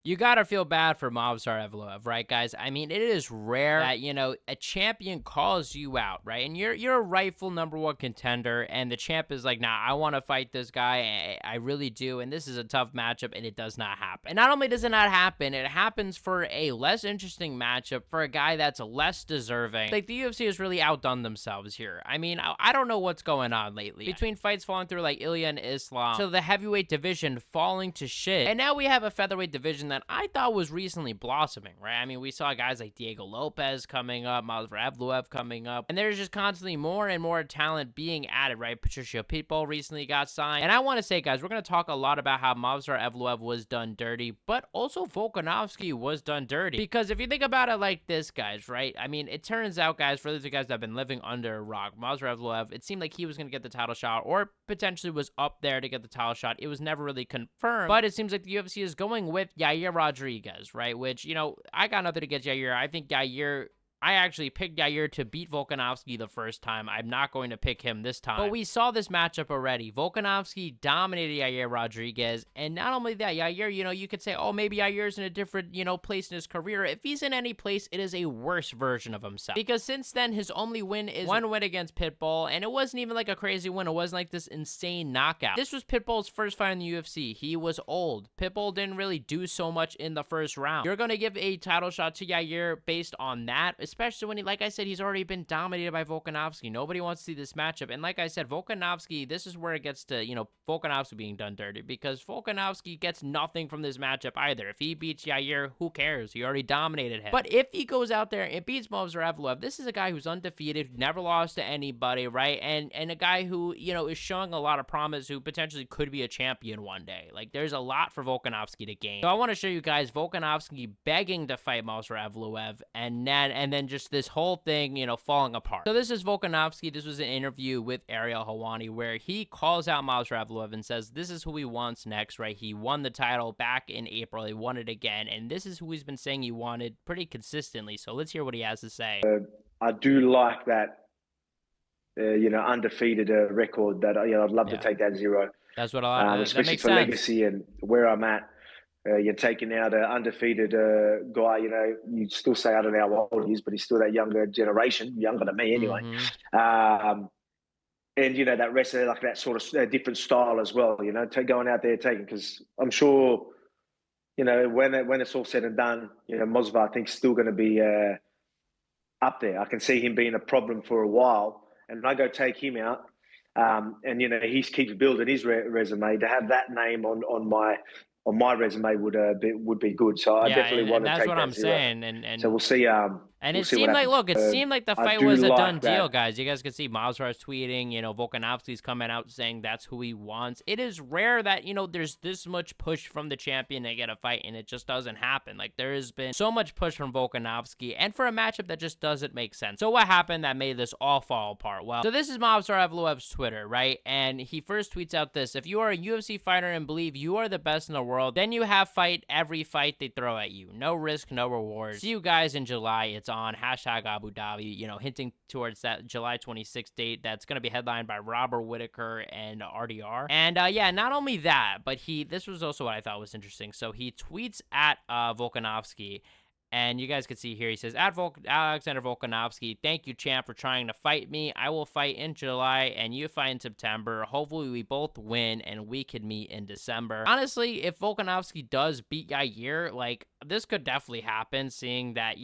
You gotta feel bad for Movsar Evloev, right, guys? I mean, it is rare that, a champion calls you out, right? And you're a rightful number one contender, and the champ is like, nah, I want to fight this guy. I really do, and this is a tough matchup, and it does not happen. And not only does it not happen, it happens for a less interesting matchup for a guy that's less deserving. Like, the UFC has really outdone themselves here. I mean, I don't know what's going on lately. Between fights falling through like Ilya and Islam, to the heavyweight division falling to shit, and now we have a featherweight division that I thought was recently blossoming, right? I mean, we saw guys like Diego Lopez coming up, Evloev coming up, and there's just constantly more and more talent being added, right? Patricio Pitbull recently got signed, and I want to say, guys, we're going to talk a lot about how Movsar Evloev was done dirty, but also Volkanovski was done dirty, because if you think about it like this, guys, right? I mean, it turns out, guys, for those of you guys that have been living under a rock, Movsar Evloev, it seemed like he was going to get the title shot, or potentially was up there to get the title shot. It was never really confirmed, but it seems like the UFC is going with Yair Rodriguez, right? Which, I got nothing against Yair. I think I actually picked Yair to beat Volkanovski the first time. I'm not going to pick him this time. But we saw this matchup already. Volkanovski dominated Yair Rodriguez. And not only that, Yair, you could say, oh, maybe Yair's in a different, place in his career. If he's in any place, it is a worse version of himself. Because since then, his only win is one win against Pitbull. And it wasn't even like a crazy win. It wasn't like this insane knockout. This was Pitbull's first fight in the UFC. He was old. Pitbull didn't really do so much in the first round. You're going to give a title shot to Yair based on that, especially when, like I said, he's already been dominated by Volkanovski. Nobody wants to see this matchup. And like I said, Volkanovski, this is where it gets to, Volkanovski being done dirty, because Volkanovski gets nothing from this matchup either. If he beats Yair, who cares? He already dominated him. But if he goes out there and beats Movsar Evloev, this is a guy who's undefeated, never lost to anybody, right? And a guy who, is showing a lot of promise, who potentially could be a champion one day. Like, there's a lot for Volkanovski to gain. So I want to show you guys Volkanovski begging to fight Movsar Evloev, and then just this whole thing, falling apart. So this is Volkanovski. This was an interview with Ariel Helwani where he calls out Movsar Evloev and says this is who he wants next, right? He won the title back in April. He won it again, and this is who he's been saying he wanted pretty consistently. So let's hear what he has to say. I do like that, undefeated record. That I'd love to take that 0. That's what I like. Especially makes for sense. legacy and where I'm at. You're taking out an undefeated guy, you still say, I don't know how old he is, but he's still that younger generation, younger than me anyway. Mm-hmm. And, that wrestler, like that sort of different style as well, going out there taking, because I'm sure, when it's all said and done, Mosva, I think, is still going to be up there. I can see him being a problem for a while, and I go take him out. And, he keeps building his resume. To have that name on my resume would be good. So I definitely want to take that. That's what I'm 0. saying. And so we'll see. And we'll it see seemed like, look, it seemed like the fight was a done deal, guys. You guys can see Movsar's tweeting, Volkanovski's coming out saying that's who he wants. It is rare that, there's this much push from the champion to get a fight, and it just doesn't happen. Like, there has been so much push from Volkanovski, and for a matchup that just doesn't make sense. So what happened that made this all fall apart? Well, so this is Movsar Evloev's Twitter, right? And he first tweets out this: if you are a UFC fighter and believe you are the best in the world, then you have fight every fight they throw at you. No risk, no reward. See you guys in July. It's on #Abu Dhabi, hinting towards that July 26th date that's going to be headlined by Robert Whitaker and RDR. And not only that, but this was also what I thought was interesting. So he tweets at Volkanovski, and you guys can see here, he says, at Alexander Volkanovski, thank you, champ, for trying to fight me. I will fight in July, and you fight in September. Hopefully, we both win, and we can meet in December. Honestly, if Volkanovski does beat Yair, like, this could definitely happen, seeing that,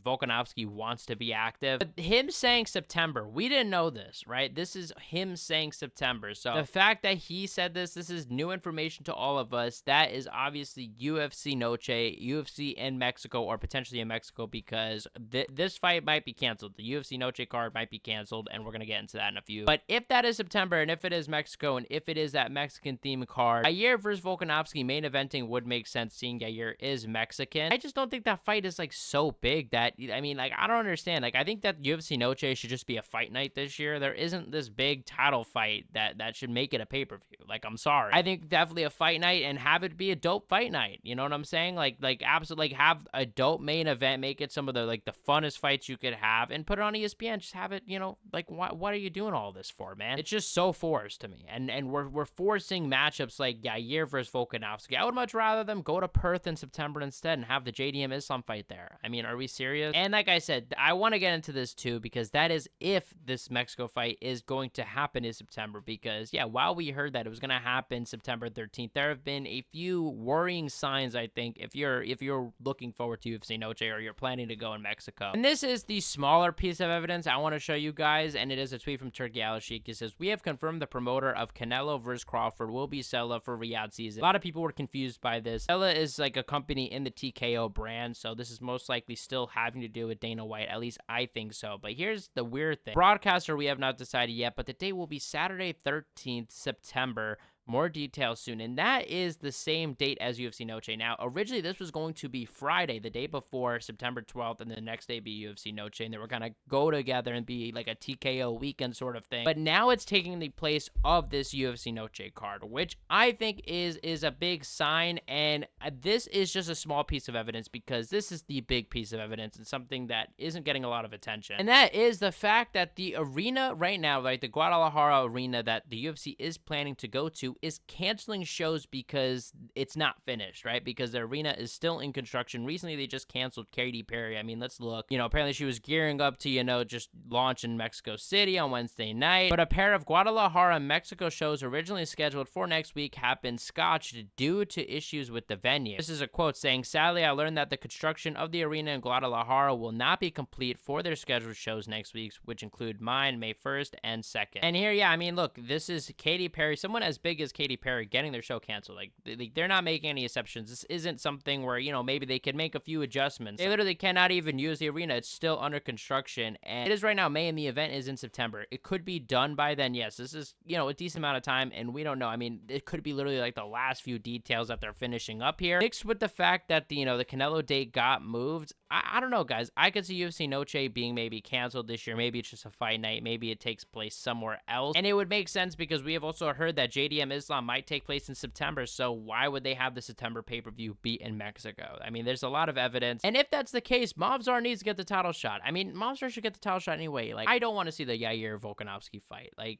Volkanovski wants to be active. But him saying September, we didn't know this, right? This is him saying September. So the fact that he said this is new information to all of us. That is obviously UFC Noche, UFC in Mexico, or potentially in Mexico, because this fight might be canceled. The UFC Noche card might be canceled, and we're going to get into that in a few. But if that is September, and if it is Mexico, and if it is that Mexican theme card, Yair versus Volkanovski main eventing would make sense, seeing Yair is Mexican. I just don't think that fight is like so big that I mean, like, I don't understand. Like, I think that UFC Noche should just be a fight night this year. There isn't this big title fight that should make it a pay-per-view. Like, I'm sorry. I think definitely a fight night, and have it be a dope fight night. You know what I'm saying? Like absolutely, like, have a dope main event, make it some of the, like, the funnest fights you could have, and put it on ESPN. Just have it, you know, like, what are you doing all this for, man? It's just so forced to me. And we're forcing matchups like Yair versus Volkanovski. I would much rather them go to Perth in September instead and have the JDM Islam fight there. I mean, are we serious? And like I said, I want to get into this too, because that is if this Mexico fight is going to happen in September. Because yeah, while we heard that it was going to happen September 13th, there have been a few worrying signs, I think, if you're looking forward to UFC Noche or you're planning to go in Mexico. And this is the smaller piece of evidence I want to show you guys, and it is a tweet from Turkey Al-Sheikh. It says, "We have confirmed the promoter of Canelo versus Crawford will be Sella for Riyadh season." A lot of people were confused by this. Sella is like a company in the TKO brand, so this is most likely still having to do with Dana White. At least I think so. But here's the weird thing. Broadcaster, we have not decided yet, but the date will be Saturday, 13th September. More details soon. And that is the same date as UFC Noche. Now, originally, this was going to be Friday, the day before, September 12th, and the next day be UFC Noche. And they were going to go together and be like a TKO weekend sort of thing. But now it's taking the place of this UFC Noche card, which I think is a big sign. And this is just a small piece of evidence, because this is the big piece of evidence and something that isn't getting a lot of attention. And that is the fact that the arena right now, like the Guadalajara arena that the UFC is planning to go to, is canceling shows because it's not finished, right? Because the arena is still in construction. Recently, they just canceled Katy Perry. I mean, let's look. You know, apparently she was gearing up to, you know, just launch in Mexico City on Wednesday night. But a pair of Guadalajara, Mexico shows originally scheduled for next week have been scotched due to issues with the venue. This is a quote saying, "Sadly, I learned that the construction of the arena in Guadalajara will not be complete for their scheduled shows next week, which include mine, May 1st and 2nd. And here, yeah, I mean, look, this is Katy Perry, someone as big as Katy Perry getting their show canceled. Like, they're not making any exceptions. This isn't something where, you know, maybe they could make a few adjustments. They literally cannot even use the arena. It's still under construction, and it is right now May, and the event is in September. It could be done by then. Yes, this is, you know, a decent amount of time, and we don't know. I mean, it could be literally like the last few details that they're finishing up here, mixed with the fact that the, you know, the Canelo date got moved. I don't know, guys. I could see UFC Noche being maybe canceled this year. Maybe it's just a fight night. Maybe it takes place somewhere else. And it would make sense because we have also heard that JDM Islam might take place in September. So why would they have the September pay-per-view be in Mexico? I mean, there's a lot of evidence. And if that's the case, Movzar needs to get the title shot. I mean, Movzar should get the title shot anyway. Like, I don't want to see the Yair Volkanovski fight. Like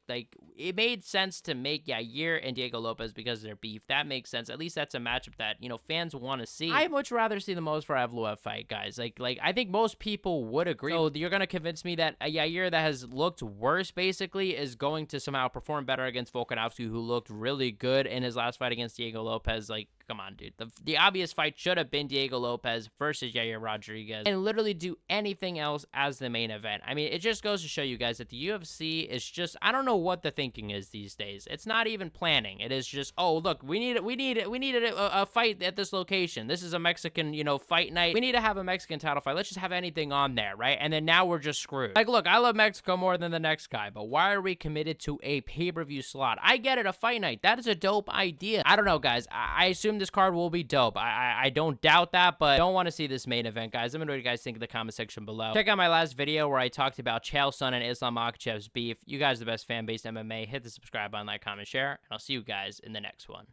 it made sense to make Yair and Diego Lopez because of their beef. That makes sense. At least that's a matchup that, you know, fans want to see. I'd much rather see the Movzar Evloev fight, guys. Like I think most people would agree. So you're gonna convince me that a Yair that has looked worse basically is going to somehow perform better against Volkanovski, who looked really good in his last fight against Diego Lopez? Like, come on, dude. The obvious fight should have been Diego Lopez versus Yair Rodriguez, and literally do anything else as the main event. I mean, it just goes to show you guys that the UFC is just, I don't know what the thinking is these days. It's not even planning. It is just, oh, look, we need a fight at this location. This is a Mexican, you know, fight night. We need to have a Mexican title fight. Let's just have anything on there, right? And then now we're just screwed. Like, look, I love Mexico more than the next guy, but why are we committed to a pay-per-view slot? I get it, a fight night. That is a dope idea. I don't know, guys. I assume this card will be dope. I don't doubt that, but I don't want to see this main event, guys. Let me know what you guys think in the comment section below. Check out my last video where I talked about Chael Sonnen and Islam Makhachev's beef. You guys are the best fan base in MMA. Hit the subscribe button, like, comment, share, and I'll see you guys in the next one.